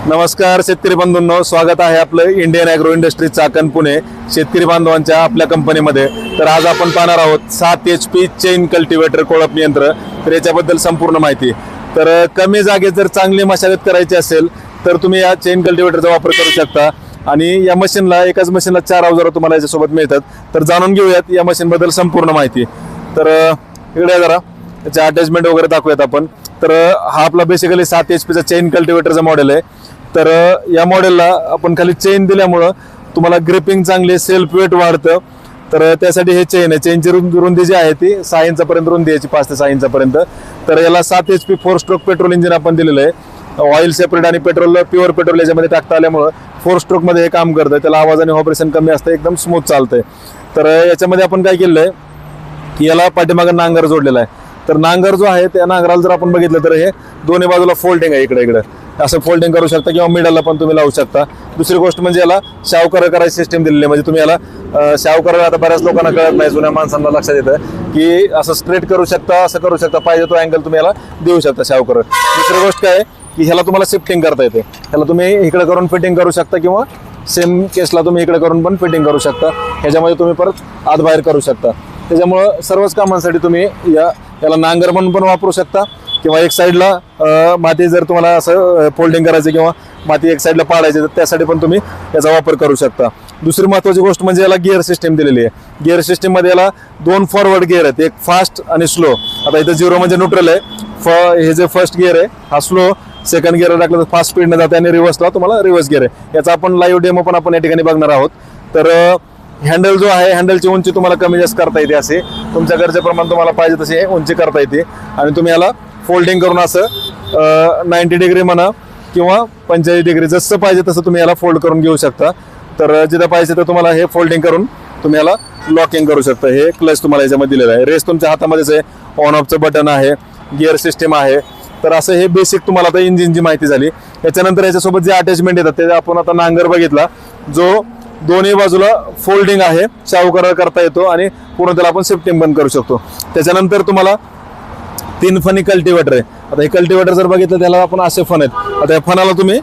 नमस्कार शेतकरी बंधूंनो, स्वागत आहे आपलं Indian agro industry Chakan Pune शेतकरी बांधवांच्या आपल्या कंपनीमध्ये. तर आज आपण पाहणार आहोत 7 HP चेन कल्टिवेटर कोळप यंत्र. तर याच्याबद्दल संपूर्ण माहिती. तर कमी जागेत जर चांगली मशागत करायची असेल तर तुम्ही या चेन कल्टिवेटरचा वापर करू शकता. आणि या मशीनला एकाच मशीनला 4 अवजार तुम्हाला याच्यासोबत मिळतात. तर जाणून घेऊयात या मशीनबद्दल संपूर्ण माहिती. तर इकडे जरा त्याचे अटॅचमेंट वगैरे दाखवूयात आपण. तर हा आपला बेसिकली 7 HP चा चेन कल्टिवेटरचा मॉडेल आहे. तर या मॉडेलला आपण खाली चेन दिल्यामुळं तुम्हाला ग्रिपिंग चांगली, सेल्फ वेट वाढतं. तर त्यासाठी हे चेन आहे. चेनची रुंदी जी आहे ती 6 इंचापर्यंत रुंदी याची, 5 ते 6 इंचापर्यंत. तर याला 7 HP 4 स्ट्रोक पेट्रोल इंजिन आपण दिलेलं आहे. ऑइल सेपरेट आणि पेट्रोल प्युअर पेट्रोल याच्यामध्ये टाकता आल्यामुळं 4 स्ट्रोकमध्ये हे काम करतं. त्याला आवाज आणि व्हायब्रेशन कमी असतं, एकदम स्मूथ चालतंय. तर याच्यामध्ये आपण काय केलं आहे की याला पाठीमागं नांगर जोडलेला आहे. तर नांगर जो आहे त्या नांगराला जर आपण बघितलं तर हे दोन्ही बाजूला फोल्डिंग आहे. इकडे इकडे असं फोल्डिंग करू शकता किंवा मिडलला पण तुम्ही लावू शकता. दुसरी गोष्ट म्हणजे याला शावकर करायची सिस्टीम दिलेली आहे. म्हणजे तुम्ही याला शावकर, आता बऱ्याच लोकांना कळत नाही, जुन्या माणसांना लक्षात येतं की असं स्ट्रेट करू शकता, असं करू शकता, पाहिजे तो अँगल तुम्ही याला देऊ शकता शावकर. दुसरी गोष्ट काय की ह्याला तुम्हाला शिफ्टिंग करता येते. ह्याला तुम्ही इकडे करून फिटिंग करू शकता किंवा सेम केसला तुम्ही इकडे करून पण फिटिंग करू शकता. ह्याच्यामध्ये तुम्ही परत आत बाहेर करू शकता. त्याच्यामुळं सर्वच कामांसाठी तुम्ही याला नांगर म्हणून पण वापरू शकता किंवा एक साईडला माती जर तुम्हाला असं फोल्डिंग करायचं किंवा माती एक साईडला पाडायची तर त्यासाठी पण तुम्ही याचा वापर करू शकता. दुसरी महत्त्वाची गोष्ट म्हणजे याला गिअर सिस्टीम दिलेली आहे. गिअर सिस्टीममध्ये याला 2 फॉरवर्ड गिअर आहेत, एक फास्ट आणि स्लो. आता इथं 0 म्हणजे न्यूट्रल आहे. हे जे फर्स्ट गिअर आहे हा स्लो, सेकंड गिअर टाकलं तर फास्ट स्पीडने जाते आणि रिव्हर्सला तुम्हाला रिव्हर्स गिअर आहे. याचा आपण लाईव्ह डेमो पण आपण या ठिकाणी बघणार आहोत. तर हँडल जो आहे, हँडलची उंची तुम्हाला कमी जास्त करता येते. असे तुमच्या गरजेप्रमाणे तुम्हाला पाहिजे तशी उंची करता येते. आणि तुम्ही याला फोल्डिंग करून असं 90 डिग्री म्हणा किंवा 45 डिग्री जसं पाहिजे तसं तुम्ही याला फोल्ड करून घेऊ शकता. तर जिथं पाहिजे तर तुम्हाला हे फोल्डिंग करून तुम्ही याला लॉकिंग करू शकता. हे क्लच तुम्हाला याच्यामध्ये दिलेलं आहे. रेस तुमच्या हातामध्येच आहे. ऑन ऑफचं बटन आहे, गिअर सिस्टीम आहे. तर असं हे बेसिक तुम्हाला आता इंजिनची माहिती झाली. याच्यानंतर याच्यासोबत जे अटॅचमेंट येतात ते आपण आता नांगर बघितला, जो दोन्ही बाजूला फोल्डिंग आहे, शावकर करता येतो आणि पूर्ण त्याला आपण शिफ्टिंग पण करू शकतो. त्याच्यानंतर तुम्हाला 3 फनी कल्टिवेटर आहे. आता हे कल्टिवेटर जर बघितलं त्याला आपण असे फन आहेत. आता या फनाला तुम्ही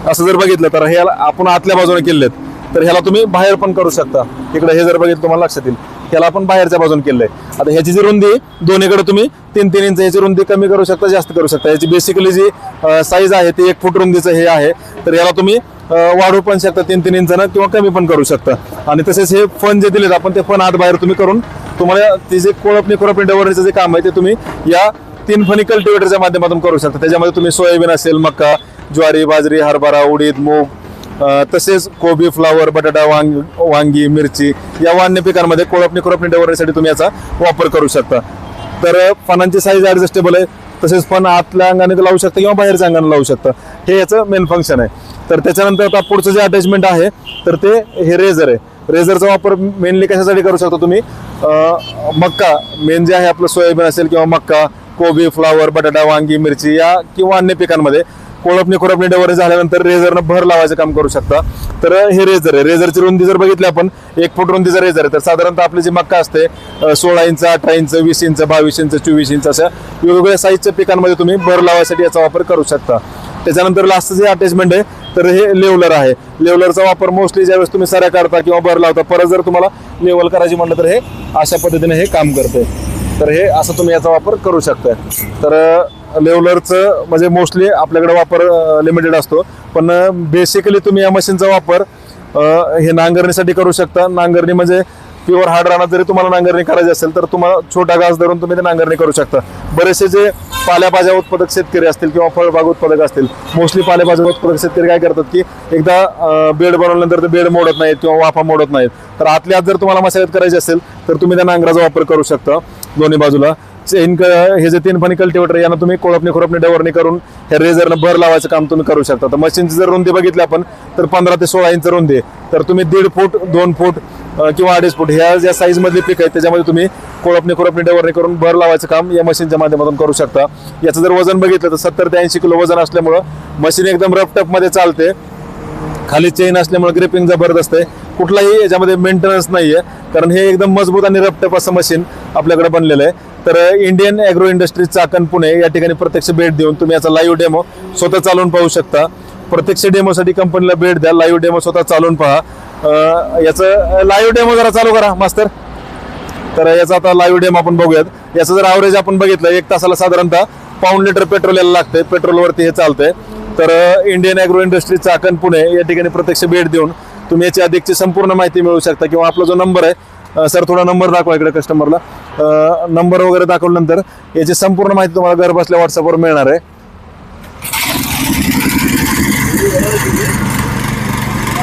असं जर बघितलं तर हे आपण आतल्या बाजूने केलेत. तर ह्याला तुम्ही बाहेर पण करू शकता. इकडे हे जर बघितलं तुम्हाला लक्षात येईल, ह्याला आपण बाहेरच्या बाजूने केलंय. आता ह्याची जी रुंदी दोन्हीकडे तुम्ही 3-3 इंच याची रुंदी कमी करू शकता, जास्त करू शकता. याची बेसिकली जी साईज आहे ती 1 फूट रुंदीचं हे आहे. तर याला तुम्ही वाढवू पण शकता 3-3 इंचानं किंवा कमी पण करू शकता. आणि तसेच हे फन जे दिलेत आपण ते फन आत बाहेर तुम्ही करून तुम्हाला ती जे कोळपणी डवरणीचं जे काम आहे ते तुम्ही या 3 फनी कल्टिवेटरच्या माध्यमातून करू शकता. त्याच्यामध्ये तुम्ही सोयाबीन असेल, मका, ज्वारी, बाजरी, हरभरा, उडीद, मूग, तसेच कोबी, फ्लावर, बटाटा, वांगी, मिरची या वान्य पिकांमध्ये कोळपणी डवरणीसाठी तुम्ही याचा वापर करू शकता. तर फनांची साईज ॲडजस्टेबल आहे. तसेच फन आतल्या अंगाने लावू शकता किंवा बाहेरच्या अंगाने लावू शकता. हे याचं मेन फंक्शन आहे. तर त्याच्यानंतर आता पुढचं जे अटॅचमेंट आहे तर ते हे रेझर आहे. रेझरचा वापर मेनली कशासाठी करू शकता तुम्ही, मक्का मेन जे आहे आपलं सोयाबीन असेल किंवा मक्का, कोबी, फ्लावर, बटाटा, वांगी, मिरची या किंवा अन्य पिकांमध्ये कोळपणी डवरे झाल्यानंतर रेझरनं भर लावायचं काम करू शकता. तर हे रेझर आहे. रेझरची रुंदी जर बघितली आपण 1 फूट रुंदीचा रेझर आहे. तर साधारणतः आपली जी मक्का असते 16 inch, 18 inch, 20 inch, 22 inch, 24 inch अशा वेगवेगळ्या साईजच्या पिकांमध्ये तुम्ही भर लावायसाठी याचा वापर करू शकता. त्याच्यानंतर लास्टचं जे अटॅचमेंट आहे तर हे लेवलर आहे. लेवलरचा वापर मोस्टली ज्यावेळेस तुम्ही सऱ्या काढता किंवा भर लावता, परत जर तुम्हाला लेवल करायची म्हटलं तर हे अशा पद्धतीने हे काम करते. तर हे असं तुम्ही याचा वापर करू शकता. तर लेवलरचं म्हणजे मोस्टली आपल्याकडे वापर लिमिटेड असतो, पण बेसिकली तुम्ही या मशीनचा वापर हे नांगरणीसाठी करू शकता. नांगरणी म्हणजे प्युअर हार्ड रानात जरी तुम्हाला नांगरणी करायची असेल तर तुम्हाला छोटा घास धरून तुम्ही ते नांगरणी करू शकता. बरेचसे जे पालेभाज्या उत्पादक शेतकरी असतील किंवा फळबाग उत्पादक असतील, मोस्टली पालेभाज्या उत्पादक शेतकरी काय करतात की एकदा बेड बनवल्यानंतर ते बेड मोडत नाहीत किंवा वाफा मोडत नाहीत. तर आतल्या आत जर तुम्हाला मशागत करायची असेल तर तुम्ही त्या नांगराचा वापर करू शकता दोन्ही बाजूला. हे जे 3 फनी कल्टिवेटर यांना तुम्ही कोळपणी डवरणी करून हे रेझरनं भर लावायचं काम तुम्ही करू शकता. तर मशीनची जर रुंदी बघितली आपण तर 15 ते 16 इंच रुंदी आहे. तर तुम्ही 1.5 फूट, 2 फूट किंवा 2.5 फूट ह्या ज्या साईजमधली पीक आहेत त्याच्यामध्ये तुम्ही कोळपणी डवरणी करून भर लावायचं काम या मशीनच्या माध्यमातून करू शकता. याचं जर वजन बघितलं तर 70 ते 80 किलो वजन असल्यामुळं मशीन एकदम रफ टफमध्ये चालते. खाली चेन असल्यामुळे ग्रिपिंग जबरदस्त आहे. कुठलाही याच्यामध्ये मेंटेनन्स नाहीये, कारण हे एकदम मजबूत आणि रफटफ असं मशीन आपल्याकडे बनलेलं आहे. तर Indian agro industry Chakan Pune या ठिकाणी प्रत्यक्ष भेट देऊन तुम्ही याचा लाईव्ह डेमो स्वतः चालवून पाहू शकता. प्रत्यक्ष डेमोसाठी कंपनीला भेट द्या, लाईव्ह डेमो स्वतः चालवून पहा. याचं लाईव्ह डेमो जरा चालू करा मास्तर. तर याचा आता लाईव्ह डेमो आपण बघूयात. याचं जर ॲव्हरेज आपण बघितलं 1 तासाला साधारणतः पाऊण लिटर पेट्रोल याला लागतंय, पेट्रोलवरती हे चालतंय. तर Indian agro industry Chakan Pune या ठिकाणी प्रत्यक्ष भेट देऊन तुम्ही याची अधिकची संपूर्ण माहिती मिळवू शकता. किंवा आपला जो नंबर आहे, सर थोडा नंबर दाखवा इकडे कस्टमरला. नंबर वगैरे दाखवल्यानंतर याची संपूर्ण माहिती तुम्हाला घर बसल्या व्हॉट्सअपवर मिळणार आहे.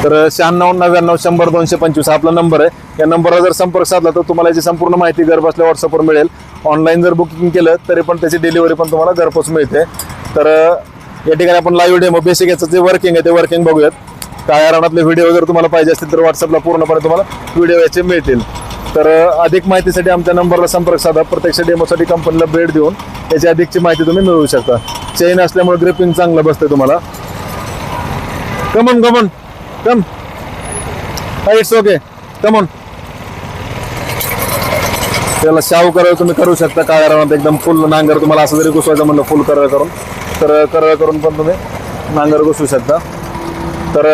तर 96 99 100 225 हा आपला नंबर आहे. या नंबरला जर संपर्क साधला तर तुम्हाला याची संपूर्ण माहिती घर बसल्या व्हॉट्सअपवर मिळेल. ऑनलाईन जर बुकिंग केलं तरी पण त्याची डिलिव्हरी पण तुम्हाला घरपोच मिळते. तर या ठिकाणी आपण लाईव्ह डेमो बेसिक याचं जे वर्किंग आहे ते वर्किंग बघूयात. काळ्या रानातले व्हिडिओ जर तुम्हाला पाहिजे असतील तर व्हॉट्सअपला पूर्णपणे तुम्हाला व्हिडिओ याचे मिळतील. तर अधिक माहितीसाठी आमच्या नंबरला संपर्क साधा. प्रत्यक्ष डेमोसाठी कंपनीला भेट देऊन याची अधिकची माहिती तुम्ही मिळवू शकता. चेन असल्यामुळे ग्रिपिंग चांगलं बसते तुम्हाला. कमन कमन कम, इट्स ओके, कमन. त्याला शाव करायला तुम्ही करू शकता. काळ्या रानात एकदम फुल नांगर तुम्हाला असं जरी घुसवायचं म्हणलं फुल करळ करून, तर करळ करून पण तुम्ही नांगर घुसवू शकता. तर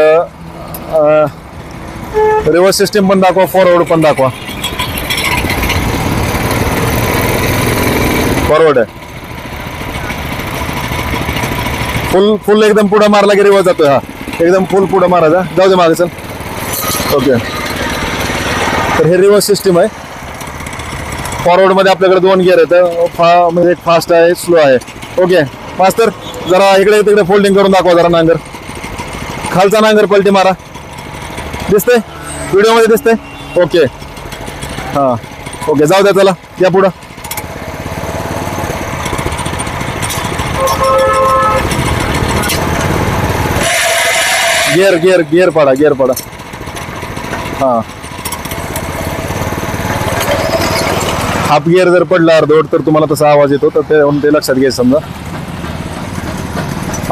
रिव्हर्स सिस्टीम पण दाखवा, फॉरवर्ड पण दाखवा. फॉरवर्ड आहे, फुल एकदम पुढे मारला की रिव्हर्स जातोय. हा एकदम फुल पुढे मारायचा, जाऊ दे मागे चल. ओके, तर हे रिव्हर्स सिस्टीम आहे. फॉरवर्डमध्ये आपल्याकडे 2 गिअर आहेत, म्हणजे एक फास्ट आहे, स्लो आहे. ओके मास्तर, जरा इकडे तिकडे फोल्डिंग करून दाखवा जरा नांगर. खालचा नांगर पलटी मारा, दिसतंय व्हिडिओमध्ये दिसतंय. ओके हां ओके, जाऊ द्या, चला या पुढं. गिअर पाडा, गिअर पाडा. हां, हाफ गिअर जर पडला अर्धवट तर तुम्हाला तसा आवाज येतो, तर ते लक्षात घ्यायचं समजा.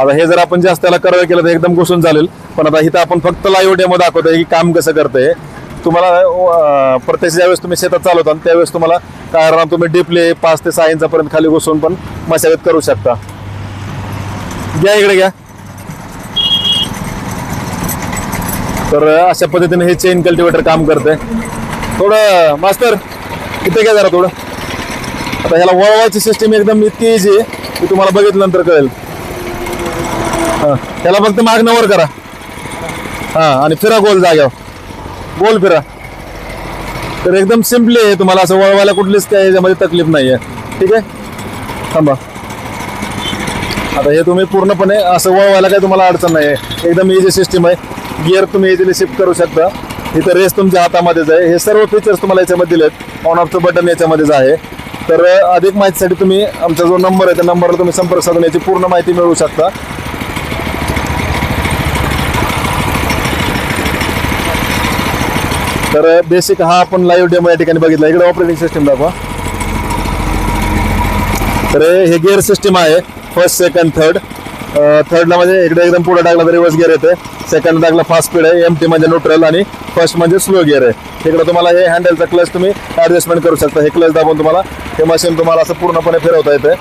आता हे जर आपण जास्त त्याला करळ केलं तर एकदम घुसून चालेल. पण आता इथं आपण फक्त लाईव्ह डेमो दाखवतोय की काम कसं करतंय. तुम्हाला प्रत्यक्ष ज्यावेळेस तुम्ही शेतात चालवता त्यावेळेस तुम्हाला कारण तुम्ही डिपले 5 ते 6 इंचापर्यंत खाली घुसून पण मशागत करू शकता. घ्या इकडे घ्या. तर अशा पद्धतीने हे चेन कल्टिवेटर काम करतंय. थोडं मास्तर इथे घ्या जरा थोडं. आता ह्याला वळवायची सिस्टीम एकदम इतकी इझी आहे की तुम्हाला बघितल्यानंतर कळेल. हां, त्याला फक्त मागणं वर करा. हां, आणि फिरा गोल जाग्यावर, गोल फिरा. तर एकदम सिम्पली आहे, तुम्हाला असं वळवायला कुठलीच काय याच्यामध्ये तकलीफ नाही आहे. ठीक आहे, थांबा. आता हे तुम्ही पूर्णपणे असं वळवायला काय तुम्हाला अडचण नाही आहे. एकदम इझी सिस्टीम आहे. गिअर तुम्ही इझिली शिफ्ट करू शकता. इथं रेस तुमच्या हातामध्येच आहे. हे सर्व फीचर्स तुम्हाला याच्यामध्ये दिलेत. ऑन ऑफचं बटन याच्यामध्येच आहे. तर अधिक माहितीसाठी तुम्ही आमचा जो नंबर आहे त्या नंबरला तुम्ही संपर्क साधून याची पूर्ण माहिती मिळवू शकता. तर बेसिक हा आपण लाईव्ह डेमो या ठिकाणी बघितला. इकडे ऑपरेटिंग सिस्टीम दाखवा. तर हे गिअर सिस्टीम आहे, फर्स्ट सेकंड थर्ड. थर्डला म्हणजे इकडे एकदम पुढे टाकला तर रिव्हर्स गिअर येते. सेकंड टाकला फास्ट स्पीड आहे, एमटी म्हणजे न्यूट्रल, आणि फर्स्ट म्हणजे स्लो गिअर आहे. इकडे तुम्हाला हे हँडलचा क्लच तुम्ही ॲडजस्टमेंट करू शकता. हे क्लच दाबून तुम्हाला हे मशीन तुम्हाला असं पूर्णपणे फिरवता येते.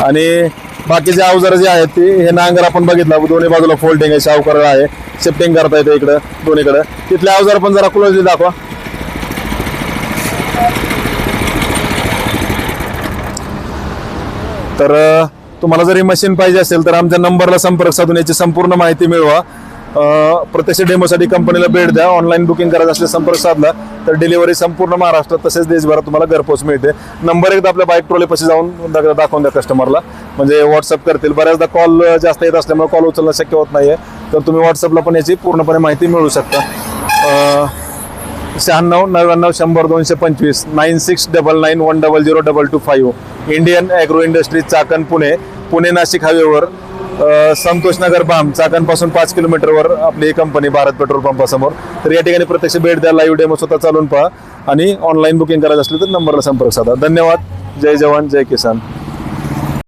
आणि बाकीचे अवजार जे आहेत ते हे नांगर आपण बघितलं, दोन्ही बाजूला फोल्डिंग आहे, शाव करळ आहे, शिफ्टिंग करता येते इकडं दोन्हीकडे. तिथले अवजार पण जरा क्लोजली दाखवा. तर तुम्हाला जर ही मशीन पाहिजे असेल तर आमच्या नंबरला संपर्क साधून याची संपूर्ण माहिती मिळवा. प्रत्यक्ष डेमोसाठी कंपनीला भेट द्या. ऑनलाईन बुकिंग करायचं असल्यास संपर्क साधला तर डिलिव्हरी संपूर्ण महाराष्ट्रात तसेच देशभरात तुम्हाला घरपोच मिळते. नंबर एकदा आपल्या बाईक ट्रोलीपाशी जाऊन दाखवून द्या कस्टमरला, म्हणजे व्हॉट्सअप करतील. बऱ्याचदा कॉल जास्त येत असल्यामुळे कॉल उचलणं शक्य होत नाही आहे. तर तुम्ही व्हॉट्सअपला पण याची पूर्णपणे माहिती मिळवू शकता. 96 99 100 225 9699 100 225. Indian agro industry Chakan Pune, Pune Nashik हायवेवर संतोष नगर बाम, चाकणपासून 5 किलोमीटरवर आपली ही कंपनी भारत पेट्रोल पंपासमोर. तर या ठिकाणी प्रत्यक्ष भेट द्या, लाईव्ह डेमो स्वतः चालून पहा, आणि ऑनलाईन बुकिंग करायचं असलं तर नंबरला संपर्क साधा. धन्यवाद. जय जवान जय किसान.